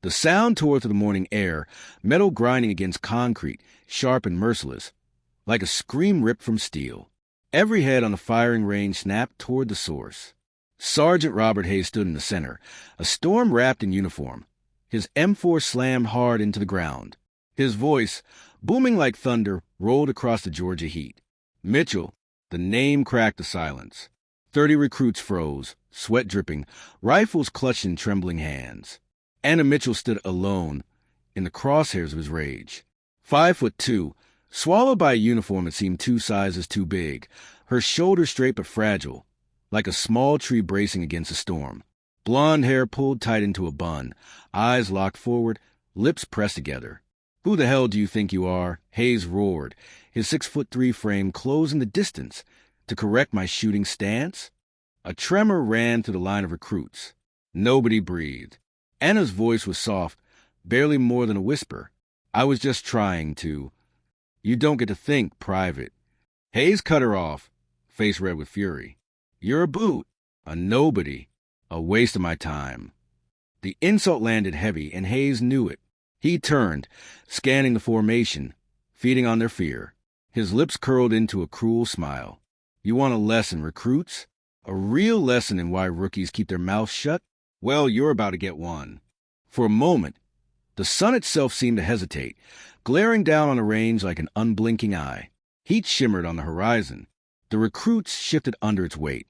The sound tore through the morning air, metal grinding against concrete, sharp and merciless, like a scream ripped from steel. Every head on the firing range snapped toward the source. Sergeant Robert Hayes stood in the center, a storm-wrapped in uniform. His M4 slammed hard into the ground. His voice, booming like thunder, rolled across the Georgia heat. Mitchell, the name cracked the silence. 30 recruits froze, sweat dripping, rifles clutched in trembling hands. Anna Mitchell stood alone in the crosshairs of his rage. 5'2", swallowed by a uniform that seemed 2 sizes too big, her shoulders straight but fragile, like a small tree bracing against a storm. Blonde hair pulled tight into a bun, eyes locked forward, lips pressed together. "Who the hell do you think you are?" Hayes roared, his 6'3" frame closing the distance to correct my shooting stance. A tremor ran through the line of recruits. Nobody breathed. Anna's voice was soft, barely more than a whisper. "I was just trying to. You don't get to think, Private." Hayes cut her off, face red with fury. "You're a boot, a nobody, a waste of my time." The insult landed heavy, and Hayes knew it. He turned, scanning the formation, feeding on their fear. His lips curled into a cruel smile. "You want a lesson, recruits? A real lesson in why rookies keep their mouths shut? Well, you're about to get one." For a moment, the sun itself seemed to hesitate, glaring down on the range like an unblinking eye. Heat shimmered on the horizon. The recruits shifted under its weight,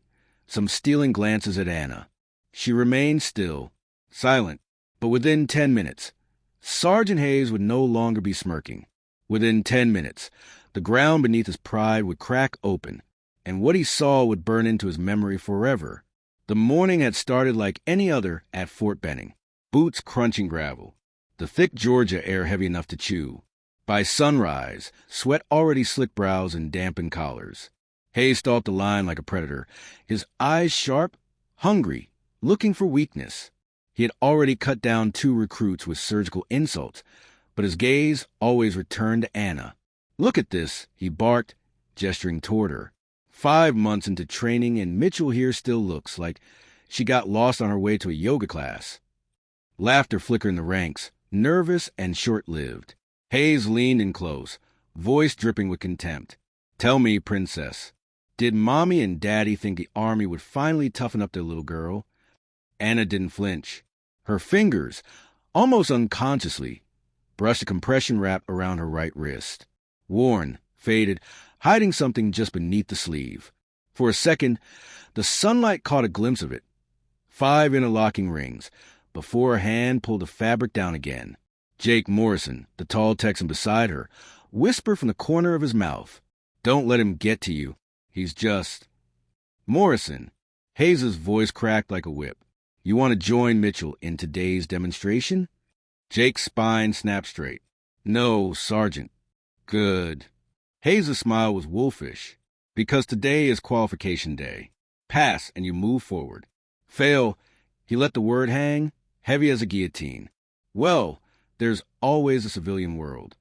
some stealing glances at Anna. She remained still, silent, but within 10 minutes, Sergeant Hayes would no longer be smirking. Within 10 minutes, the ground beneath his pride would crack open, and what he saw would burn into his memory forever. The morning had started like any other at Fort Benning, boots crunching gravel, the thick Georgia air heavy enough to chew. By sunrise, sweat already slicked brows and dampened collars. Hayes stalked the line like a predator, his eyes sharp, hungry, looking for weakness. He had already cut down 2 recruits with surgical insults, but his gaze always returned to Anna. "Look at this," he barked, gesturing toward her. 5 months into training, and Mitchell here still looks like she got lost on her way to a yoga class. Laughter flickered in the ranks, nervous and short-lived. Hayes leaned in close, voice dripping with contempt. "Tell me, Princess, did Mommy and Daddy think the Army would finally toughen up their little girl?" Anna didn't flinch. Her fingers, almost unconsciously, brushed a compression wrap around her right wrist. Worn, faded, hiding something just beneath the sleeve. For a second, the sunlight caught a glimpse of it. 5 interlocking rings, before her hand pulled the fabric down again. Jake Morrison, the tall Texan beside her, whispered from the corner of his mouth, "Don't let him get to you. He's just—" "Morrison," Hayes' voice cracked like a whip, "you want to join Mitchell in today's demonstration?" Jake's spine snapped straight. "No, Sergeant." "Good." Hayes' smile was wolfish. "Because today is qualification day. Pass and you move forward. Fail," he let the word hang, heavy as a guillotine. "Well, there's always a civilian world."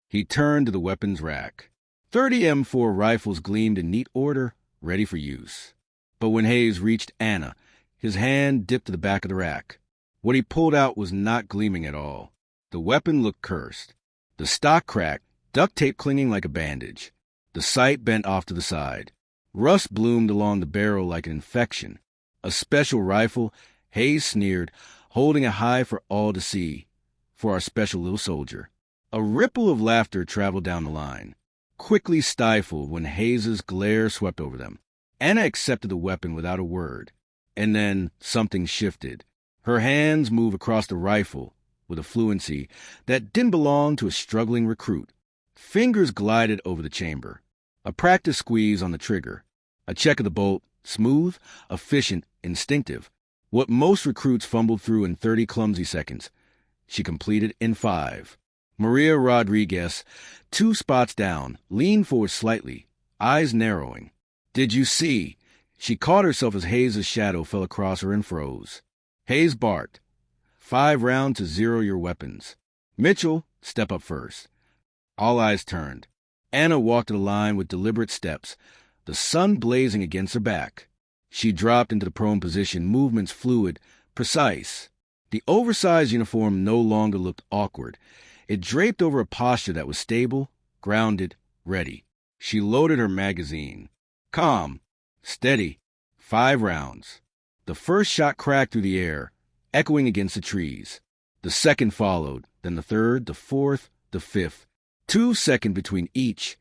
He turned to the weapons rack. 30 M4 rifles gleamed in neat order, ready for use. But when Hayes reached Anna, his hand dipped to the back of the rack. What he pulled out was not gleaming at all. The weapon looked cursed. The stock cracked, duct tape clinging like a bandage. The sight bent off to the side. Rust bloomed along the barrel like an infection. "A special rifle," Hayes sneered, holding it high for all to see. "For our special little soldier." A ripple of laughter traveled down the line, quickly stifled when Hayes' glare swept over them. Anna accepted the weapon without a word. And then something shifted. Her hands moved across the rifle with a fluency that didn't belong to a struggling recruit. Fingers glided over the chamber. A practice squeeze on the trigger. A check of the bolt, smooth, efficient, instinctive. What most recruits fumbled through in 30 clumsy seconds, she completed in 5. Maria Rodriguez, 2 spots down, leaned forward slightly, eyes narrowing. "Did you see?" She caught herself as Hayes' shadow fell across her and froze. Hayes barked. 5 rounds to 0 your weapons. "Mitchell, step up first." All eyes turned. Anna walked to the line with deliberate steps, the sun blazing against her back. She dropped into the prone position, movements fluid, precise. The oversized uniform no longer looked awkward. It draped over a posture that was stable, grounded, ready. She loaded her magazine. Calm. Steady. 5 rounds. The first shot cracked through the air, echoing against the trees. The second followed, then the third, the fourth, the fifth. 2 seconds between each,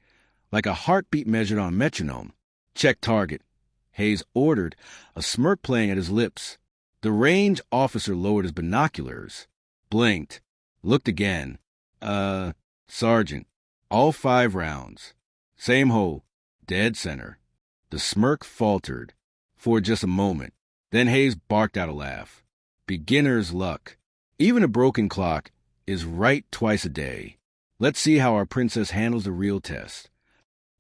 like a heartbeat measured on a metronome. Check target. Hayes ordered, a smirk playing at his lips. The range officer lowered his binoculars, blinked, looked again. Sergeant, all 5 rounds. Same hole, dead center. The smirk faltered for just a moment. Then Hayes barked out a laugh. Beginner's luck. Even a broken clock is right twice a day. Let's see how our princess handles the real test.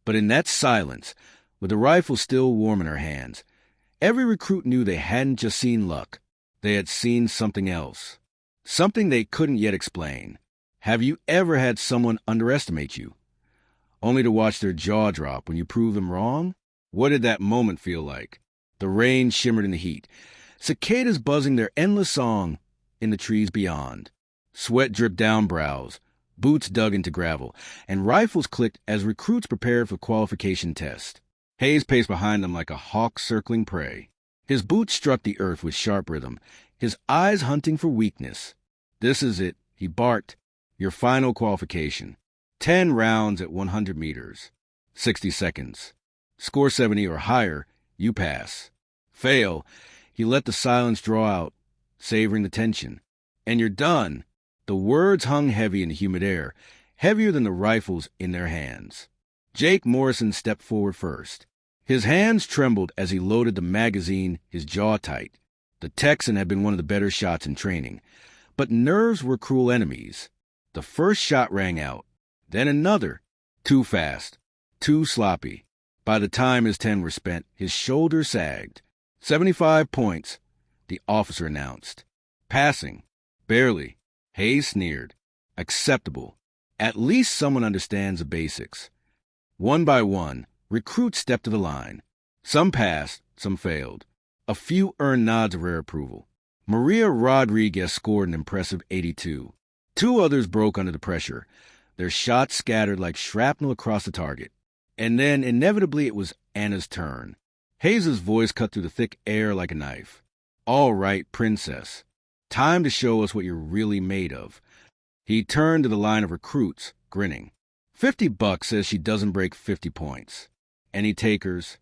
But in that silence, with the rifle still warm in her hands, every recruit knew they hadn't just seen luck. They had seen something else. Something they couldn't yet explain. Have you ever had someone underestimate you, only to watch their jaw drop when you prove them wrong? What did that moment feel like? The rain shimmered in the heat. Cicadas buzzing their endless song in the trees beyond. Sweat dripped down brows. Boots dug into gravel, and rifles clicked as recruits prepared for qualification test. Hayes paced behind them like a hawk circling prey. His boots struck the earth with sharp rhythm, his eyes hunting for weakness. This is it, he barked. Your final qualification. 10 rounds at 100 meters. 60 seconds. Score 70 or higher, you pass. Fail. He let the silence draw out, savoring the tension. And you're done. The words hung heavy in the humid air, heavier than the rifles in their hands. Jake Morrison stepped forward first. His hands trembled as he loaded the magazine, his jaw tight. The Texan had been one of the better shots in training. But nerves were cruel enemies. The first shot rang out. Then another. Too fast. Too sloppy. By the time his 10 were spent, his shoulders sagged. 75 points, the officer announced. Passing. Barely. Hayes sneered. Acceptable. At least someone understands the basics. One by one, recruits stepped to the line. Some passed, some failed. A few earned nods of rare approval. Maria Rodriguez scored an impressive 82. 2 others broke under the pressure, their shots scattered like shrapnel across the target. And then, inevitably, it was Anna's turn. Hayes' voice cut through the thick air like a knife. All right, princess. Time to show us what you're really made of. He turned to the line of recruits, grinning. $50 says she doesn't break 50 points. Any takers?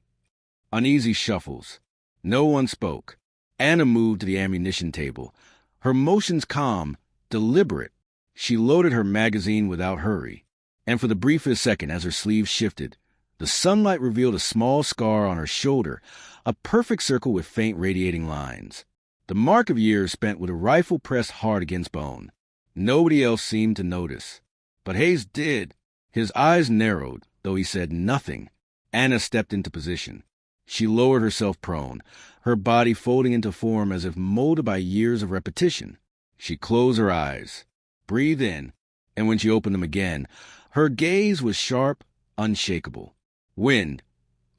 Uneasy shuffles. No one spoke. Anna moved to the ammunition table. Her motions calm, deliberate. She loaded her magazine without hurry. And for the briefest second, as her sleeves shifted, the sunlight revealed a small scar on her shoulder, a perfect circle with faint radiating lines. The mark of years spent with a rifle pressed hard against bone. Nobody else seemed to notice. But Hayes did. His eyes narrowed, though he said nothing. Anna stepped into position. She lowered herself prone, her body folding into form as if molded by years of repetition. She closed her eyes. Breathe in. And when she opened them again, her gaze was sharp, unshakable. Wind,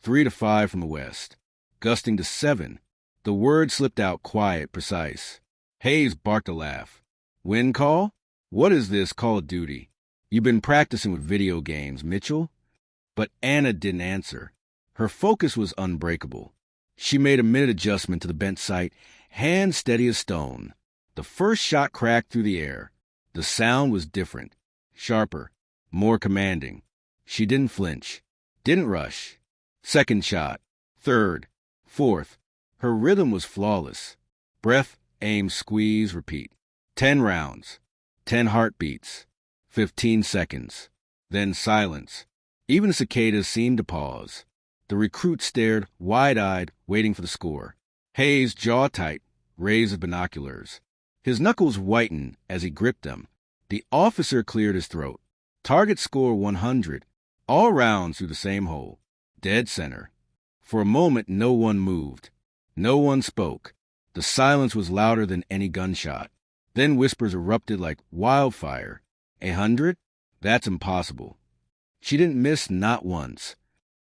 3 to 5 from the west. Gusting to 7. The word slipped out quiet, precise. Hayes barked a laugh. Wind call? What is this, Call of Duty? You've been practicing with video games, Mitchell? But Anna didn't answer. Her focus was unbreakable. She made a minute adjustment to the bent sight, hands steady as stone. The first shot cracked through the air. The sound was different, sharper, more commanding. She didn't flinch, didn't rush. Second shot, third, fourth. Her rhythm was flawless. Breath, aim, squeeze, repeat. 10 rounds, 10 heartbeats, 15 seconds. Then silence. Even the cicadas seemed to pause. The recruit stared, wide-eyed, waiting for the score. Hayes, jaw tight, raised his binoculars. His knuckles whitened as he gripped them. The officer cleared his throat. Target score 100. All rounds through the same hole. Dead center. For a moment, no one moved. No one spoke. The silence was louder than any gunshot. Then whispers erupted like wildfire. 100? That's impossible. She didn't miss not once.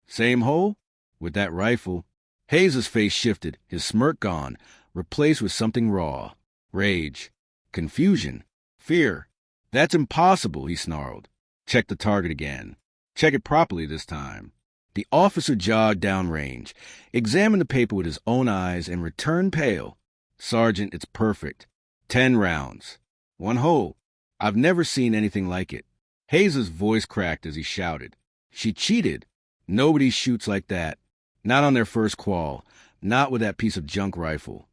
Same hole? With that rifle. Hayes' face shifted, his smirk gone, replaced with something raw. Rage. Confusion. Fear. That's impossible, he snarled. Check the target again. Check it properly this time. The officer jogged downrange, examined the paper with his own eyes, and returned pale. Sergeant, it's perfect. 10 rounds. 1 hole. I've never seen anything like it. Hayes's voice cracked as he shouted. She cheated. Nobody shoots like that. Not on their first qual. Not with that piece of junk rifle.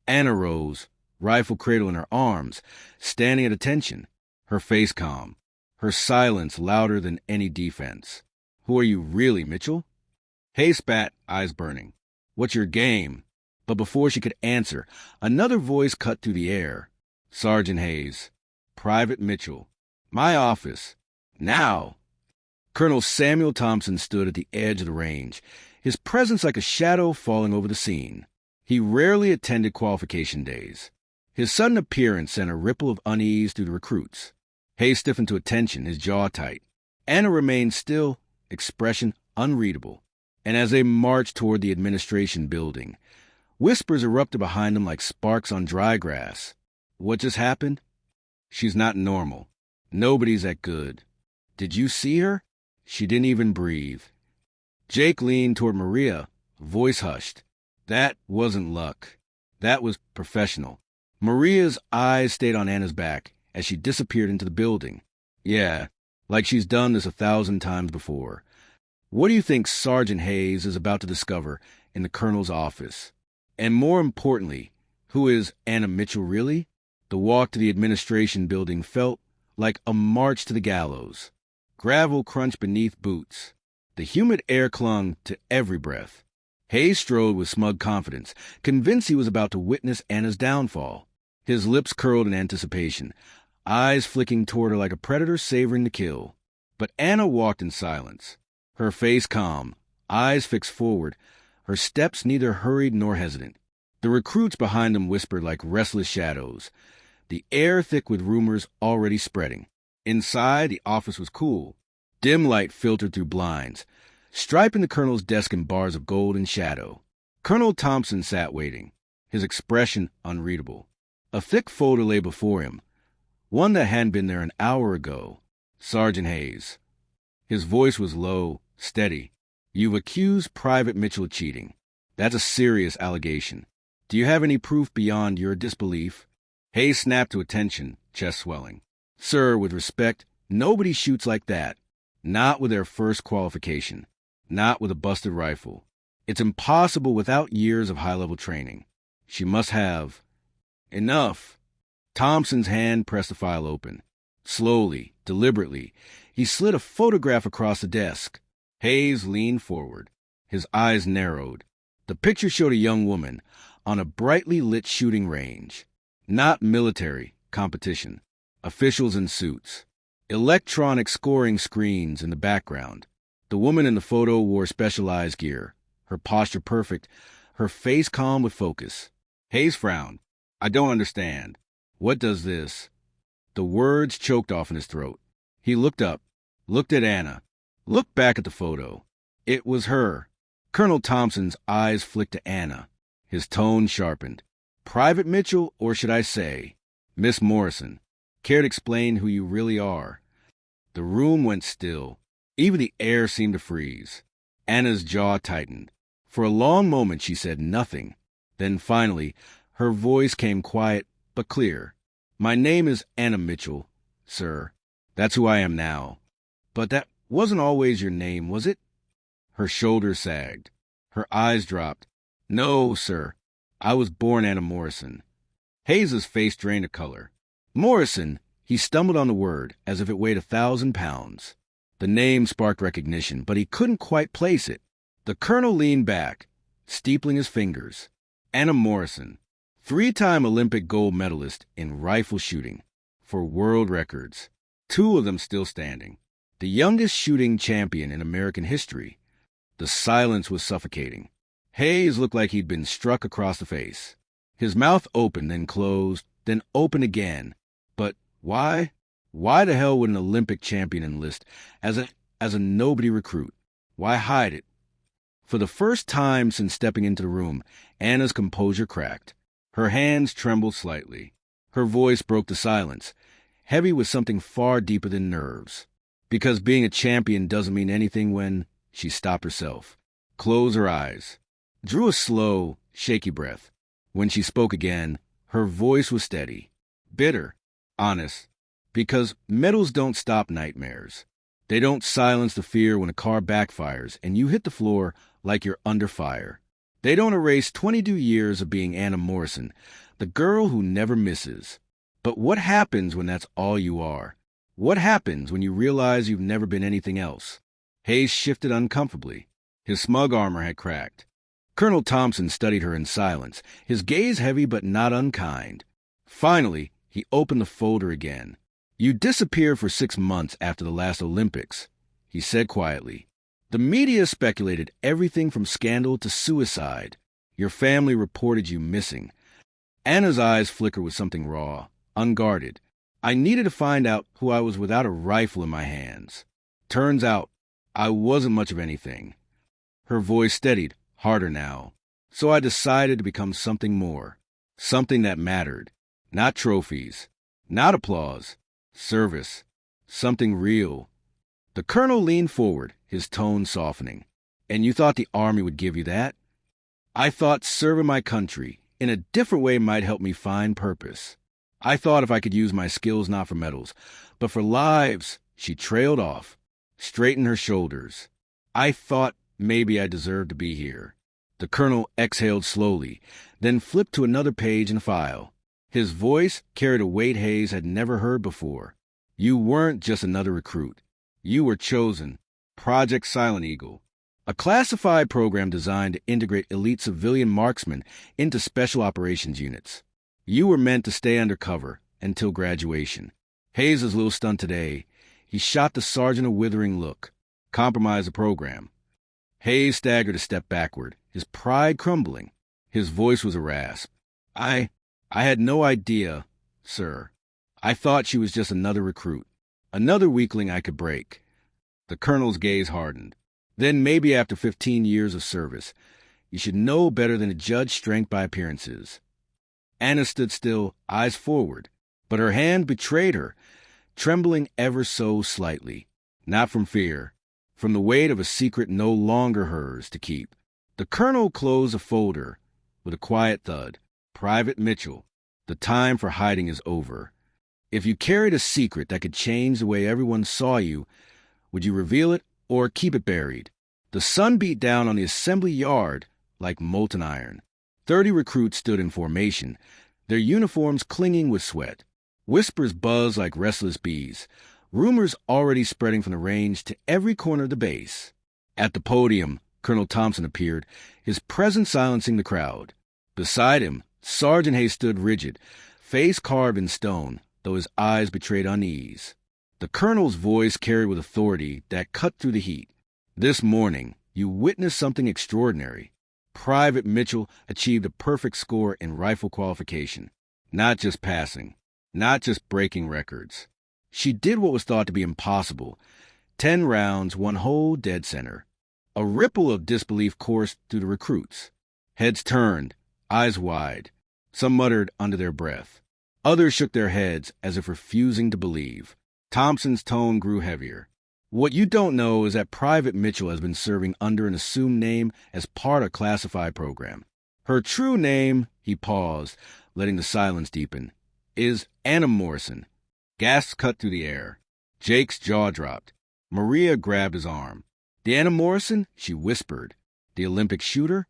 Anna rose, rifle cradle in her arms, standing at attention, her face calm, her silence louder than any defense. Who are you really, Mitchell? Hayes spat, eyes burning. What's your game? But before she could answer, another voice cut through the air. Sergeant Hayes. Private Mitchell. My office. Now. Colonel Samuel Thompson stood at the edge of the range, his presence like a shadow falling over the scene. He rarely attended qualification days. His sudden appearance sent a ripple of unease through the recruits. Hayes stiffened to attention, his jaw tight. Anna remained still, expression unreadable. And as they marched toward the administration building, whispers erupted behind them like sparks on dry grass. What just happened? She's not normal. Nobody's that good. Did you see her? She didn't even breathe. Jake leaned toward Maria, voice hushed. That wasn't luck. That was professional. Maria's eyes stayed on Anna's back as she disappeared into the building. Yeah, like she's done this 1,000 times before. What do you think Sergeant Hayes is about to discover in the colonel's office? And more importantly, who is Anna Mitchell really? The walk to the administration building felt like a march to the gallows. Gravel crunched beneath boots. The humid air clung to every breath. Hayes strode with smug confidence, convinced he was about to witness Anna's downfall. His lips curled in anticipation, eyes flicking toward her like a predator savoring the kill. But Anna walked in silence, her face calm, eyes fixed forward, her steps neither hurried nor hesitant. The recruits behind them whispered like restless shadows, the air thick with rumors already spreading. Inside, the office was cool. Dim light filtered through blinds, striping the colonel's desk in bars of gold and shadow. Colonel Thompson sat waiting, his expression unreadable. A thick folder lay before him, one that hadn't been there an hour ago. Sergeant Hayes. His voice was low, steady. You've accused Private Mitchell of cheating. That's a serious allegation. Do you have any proof beyond your disbelief? Hayes snapped to attention, chest swelling. Sir, with respect, nobody shoots like that. Not with their first qualification. Not with a busted rifle. It's impossible without years of high-level training. She must have... Enough. Thompson's hand pressed the file open. Slowly, deliberately, he slid a photograph across the desk. Hayes leaned forward. His eyes narrowed. The picture showed a young woman on a brightly lit shooting range. Not military competition. Officials in suits. Electronic scoring screens in the background. The woman in the photo wore specialized gear, her posture perfect, her face calm with focus. Hayes frowned. I don't understand. What does this? The words choked off in his throat. He looked up, looked at Anna, looked back at the photo. It was her. Colonel Thompson's eyes flicked to Anna. His tone sharpened. Private Mitchell, or should I say, Miss Morrison, care to explain who you really are? The room went still. Even the air seemed to freeze. Anna's jaw tightened. For a long moment she said nothing. Then finally, her voice came quiet but clear. My name is Anna Mitchell, sir. That's who I am now. But that wasn't always your name, was it? Her shoulders sagged. Her eyes dropped. No, sir. I was born Anna Morrison. Hayes's face drained of color. Morrison, he stumbled on the word as if it weighed 1,000 pounds. The name sparked recognition, but he couldn't quite place it. The colonel leaned back, steepling his fingers. Anna Morrison, 3-time Olympic gold medalist in rifle shooting, for world records. 2 of them still standing. The youngest shooting champion in American history. The silence was suffocating. Hayes looked like he'd been struck across the face. His mouth opened, then closed, then opened again. But why? Why the hell would an Olympic champion enlist as a nobody recruit? Why hide it? For the first time since stepping into the room, Anna's composure cracked. Her hands trembled slightly. Her voice broke the silence, heavy with something far deeper than nerves. Because being a champion doesn't mean anything when she stopped herself, closed her eyes, drew a slow, shaky breath. When she spoke again, her voice was steady, bitter, honest, because medals don't stop nightmares. They don't silence the fear when a car backfires and you hit the floor like you're under fire. They don't erase 22 years of being Anna Morrison, the girl who never misses. But what happens when that's all you are? What happens when you realize you've never been anything else? Hayes shifted uncomfortably. His smug armor had cracked. Colonel Thompson studied her in silence, his gaze heavy but not unkind. Finally, he opened the folder again. "You disappeared for 6 months after the last Olympics," he said quietly. "The media speculated everything from scandal to suicide. Your family reported you missing." Anna's eyes flickered with something raw, unguarded. "I needed to find out who I was without a rifle in my hands. Turns out, I wasn't much of anything." Her voice steadied, harder now. "So I decided to become something more. Something that mattered. Not trophies. Not applause. Service. Something real." The colonel leaned forward, his tone softening. "And you thought the Army would give you that?" "I thought serving my country in a different way might help me find purpose. I thought if I could use my skills not for medals, but for lives." She trailed off, straightened her shoulders. "I thought maybe I deserved to be here." The colonel exhaled slowly, then flipped to another page in the file. His voice carried a weight Hayes had never heard before. "You weren't just another recruit. You were chosen. Project Silent Eagle, a classified program designed to integrate elite civilian marksmen into special operations units. You were meant to stay undercover until graduation." Hayes is a little stunned today. He shot the sergeant a withering look. Compromise the program. Hayes staggered a step backward, his pride crumbling. His voice was a rasp. I had no idea, sir. I thought she was just another recruit, another weakling I could break." The colonel's gaze hardened. "Then maybe after 15 years of service, you should know better than to judge strength by appearances." Anna stood still, eyes forward, but her hand betrayed her, trembling ever so slightly. Not from fear, from the weight of a secret no longer hers to keep. The colonel closed the folder with a quiet thud. "Private Mitchell, the time for hiding is over. If you carried a secret that could change the way everyone saw you, would you reveal it or keep it buried?" The sun beat down on the assembly yard like molten iron. 30 recruits stood in formation, their uniforms clinging with sweat. Whispers buzzed like restless bees, rumors already spreading from the range to every corner of the base. At the podium, Colonel Thompson appeared, his presence silencing the crowd. Beside him, Sergeant Hayes stood rigid, face carved in stone, though his eyes betrayed unease. The colonel's voice carried with authority that cut through the heat. "This morning, you witnessed something extraordinary. Private Mitchell achieved a perfect score in rifle qualification. Not just passing, not just breaking records. She did what was thought to be impossible. 10 rounds, 1 whole dead center." A ripple of disbelief coursed through the recruits. Heads turned, eyes wide. Some muttered under their breath. Others shook their heads as if refusing to believe. Thompson's tone grew heavier. "What you don't know is that Private Mitchell has been serving under an assumed name as part of a classified program. Her true name," he paused, letting the silence deepen, "is Anna Morrison." Gasps cut through the air. Jake's jaw dropped. Maria grabbed his arm. "The Anna Morrison?" she whispered. "The Olympic shooter?"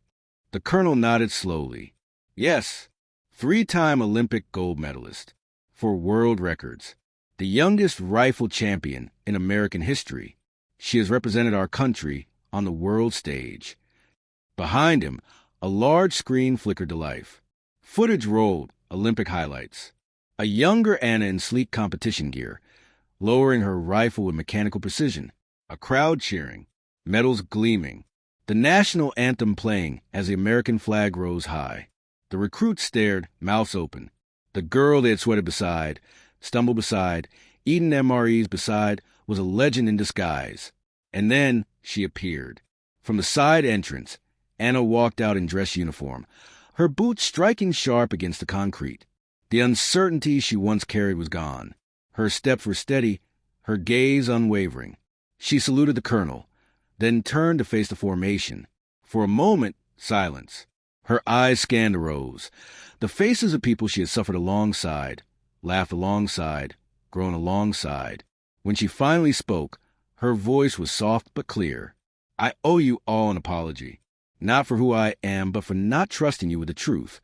The colonel nodded slowly. "Yes, 3-time Olympic gold medalist. For world records. The youngest rifle champion in American history. She has represented our country on the world stage." Behind him, a large screen flickered to life. Footage rolled, Olympic highlights. A younger Anna in sleek competition gear, lowering her rifle with mechanical precision. A crowd cheering, medals gleaming. The national anthem playing as the American flag rose high. The recruits stared, mouths open. The girl they had sweated beside, stumbled beside, eaten MREs beside, was a legend in disguise. And then she appeared. From the side entrance, Anna walked out in dress uniform, her boots striking sharp against the concrete. The uncertainty she once carried was gone. Her steps were steady, her gaze unwavering. She saluted the colonel, then turned to face the formation. For a moment, silence. Her eyes scanned the rows, the faces of people she had suffered alongside, laughed alongside, grown alongside. When she finally spoke, her voice was soft but clear. I owe you all an apology, not for who I am, but for not trusting you with the truth.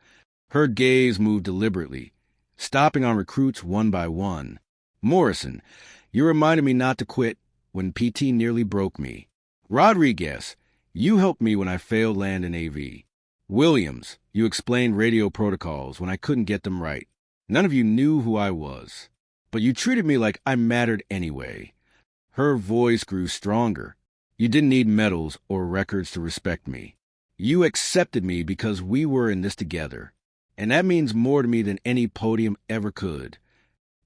Her gaze moved deliberately, stopping on recruits one by one. Morrison, you reminded me not to quit when PT nearly broke me. Rodriguez, you helped me when I failed land in AV. Williams, you explained radio protocols when I couldn't get them right. None of you knew who I was, but you treated me like I mattered anyway. Her voice grew stronger. You didn't need medals or records to respect me. You accepted me because we were in this together, and that means more to me than any podium ever could.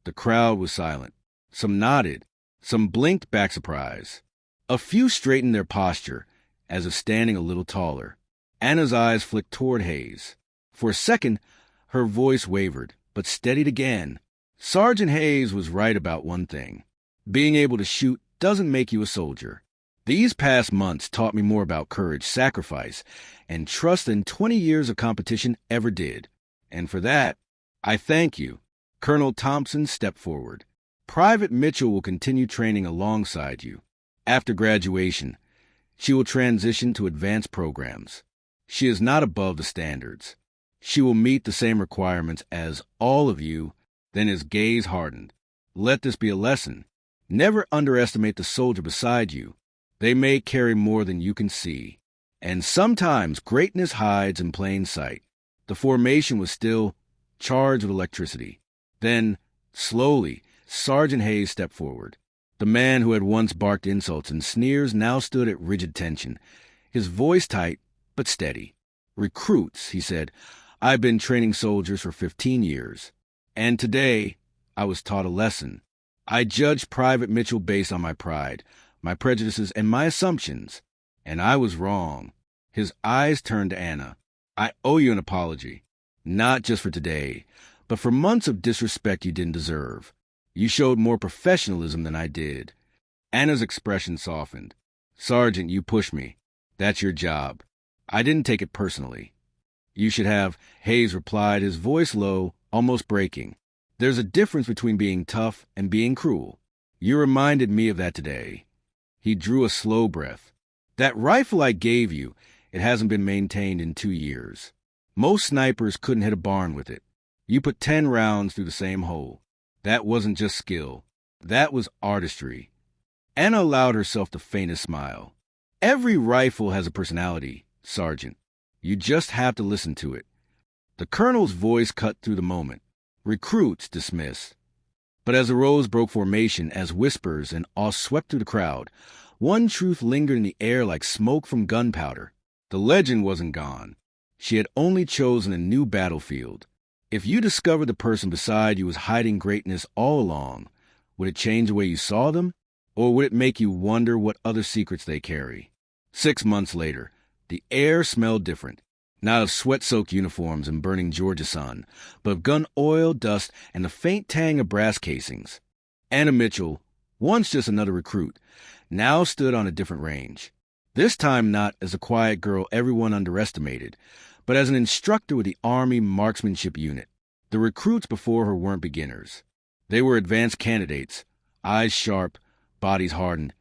The crowd was silent. Some nodded. Some blinked back surprise. A few straightened their posture, as if standing a little taller. Anna's eyes flicked toward Hayes. For a second, her voice wavered, but steadied again. Sergeant Hayes was right about one thing. Being able to shoot doesn't make you a soldier. These past months taught me more about courage, sacrifice, and trust than 20 years of competition ever did. And for that, I thank you. Colonel Thompson stepped forward. Private Mitchell will continue training alongside you. After graduation, she will transition to advanced programs. She is not above the standards. She will meet the same requirements as all of you. Then his gaze hardened. Let this be a lesson. Never underestimate the soldier beside you. They may carry more than you can see. And sometimes greatness hides in plain sight. The formation was still charged with electricity. Then, slowly, Sergeant Hayes stepped forward. The man who had once barked insults and sneers now stood at rigid tension, his voice tight but steady. Recruits, he said, I've been training soldiers for 15 years. And today, I was taught a lesson. I judged Private Mitchell based on my pride, my prejudices, and my assumptions. And I was wrong. His eyes turned to Anna. I owe you an apology. Not just for today, but for months of disrespect you didn't deserve. You showed more professionalism than I did. Anna's expression softened. Sergeant, you pushed me. That's your job. I didn't take it personally. You should have, Hayes replied, his voice low, almost breaking. There's a difference between being tough and being cruel. You reminded me of that today. He drew a slow breath. That rifle I gave you, it hasn't been maintained in 2 years. Most snipers couldn't hit a barn with it. You put 10 rounds through the same hole. That wasn't just skill. That was artistry. Anna allowed herself the faintest smile. Every rifle has a personality, Sergeant. You just have to listen to it. The colonel's voice cut through the moment. Recruits dismissed. But as the rows broke formation, as whispers and awe swept through the crowd, one truth lingered in the air like smoke from gunpowder. The legend wasn't gone. She had only chosen a new battlefield. If you discovered the person beside you was hiding greatness all along, would it change the way you saw them? Or would it make you wonder what other secrets they carry? 6 months later, the air smelled different. Not of sweat-soaked uniforms and burning Georgia sun, but of gun oil, dust, and the faint tang of brass casings. Anna Mitchell, once just another recruit, now stood on a different range. This time not as a quiet girl everyone underestimated, but as an instructor with the Army Marksmanship Unit. The recruits before her weren't beginners. They were advanced candidates, eyes sharp, bodies hardened,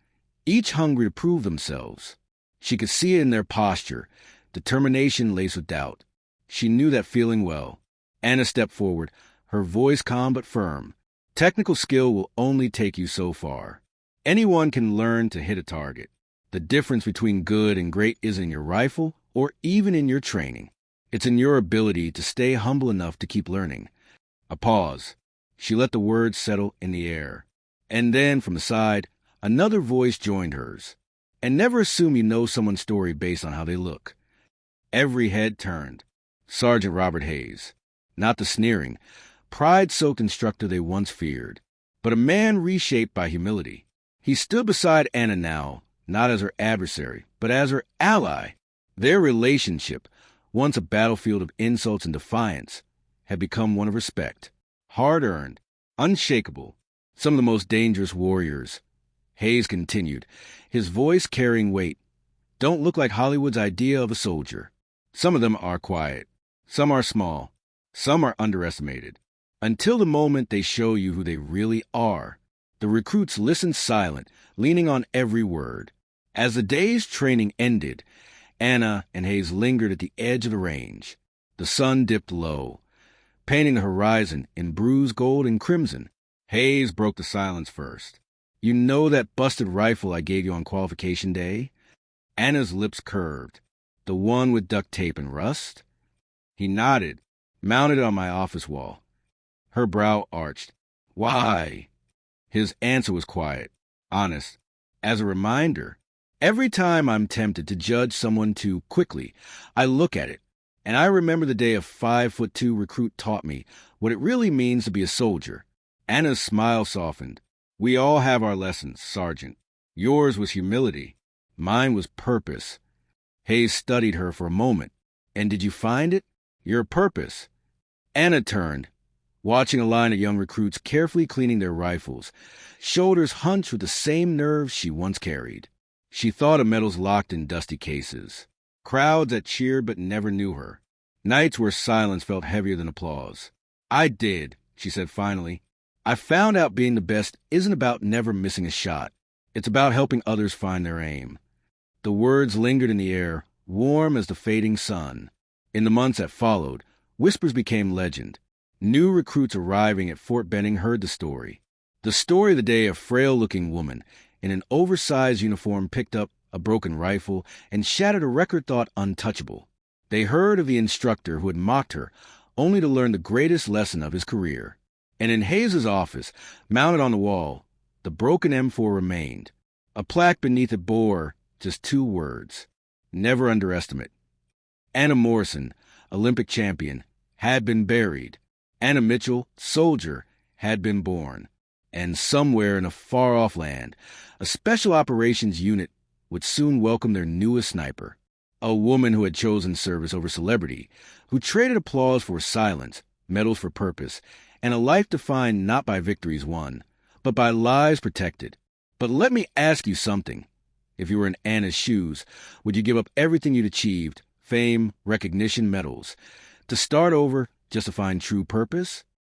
each hungry to prove themselves. She could see it in their posture, determination laced with doubt. She knew that feeling well. Anna stepped forward, her voice calm but firm. Technical skill will only take you so far. Anyone can learn to hit a target. The difference between good and great isn't in your rifle or even in your training. It's in your ability to stay humble enough to keep learning. A pause. She let the words settle in the air. And then, from the side, another voice joined hers. And never assume you know someone's story based on how they look. Every head turned. Sergeant Robert Hayes. Not the sneering, pride-soaked instructor they once feared, but a man reshaped by humility. He stood beside Anna now, not as her adversary, but as her ally. Their relationship, once a battlefield of insults and defiance, had become one of respect. Hard-earned, unshakable, some of the most dangerous warriors. Hayes continued, his voice carrying weight. Don't look like Hollywood's idea of a soldier. Some of them are quiet. Some are small. Some are underestimated. Until the moment they show you who they really are. The recruits listened silent, leaning on every word. As the day's training ended, Anna and Hayes lingered at the edge of the range. The sun dipped low, painting the horizon in bruised gold and crimson. Hayes broke the silence first. You know that busted rifle I gave you on qualification day? Anna's lips curved. The one with duct tape and rust? He nodded, mounted on my office wall. Her brow arched. Why? His answer was quiet, honest. As a reminder, every time I'm tempted to judge someone too quickly, I look at it, and I remember the day a 5'2" recruit taught me what it really means to be a soldier. Anna's smile softened. We all have our lessons, Sergeant. Yours was humility. Mine was purpose. Hayes studied her for a moment. And did you find it? Your purpose. Anna turned, watching a line of young recruits carefully cleaning their rifles, shoulders hunched with the same nerves she once carried. She thought of medals locked in dusty cases, crowds that cheered but never knew her, nights where silence felt heavier than applause. I did, she said finally. I found out being the best isn't about never missing a shot. It's about helping others find their aim. The words lingered in the air, warm as the fading sun. In the months that followed, whispers became legend. New recruits arriving at Fort Benning heard the story. The story of the day a frail-looking woman in an oversized uniform picked up a broken rifle and shattered a record thought untouchable. They heard of the instructor who had mocked her, only to learn the greatest lesson of his career. And in Hayes's office, mounted on the wall, the broken M4 remained. A plaque beneath it bore just 2 words: never underestimate. Anna Morrison, Olympic champion, had been buried. Anna Mitchell, soldier, had been born. And somewhere in a far-off land, a special operations unit would soon welcome their newest sniper. A woman who had chosen service over celebrity, who traded applause for silence, medals for purpose, and a life defined not by victories won, but by lives protected. But let me ask you something. If you were in Anna's shoes, would you give up everything you'd achieved, fame, recognition, medals, to start over just to find true purpose?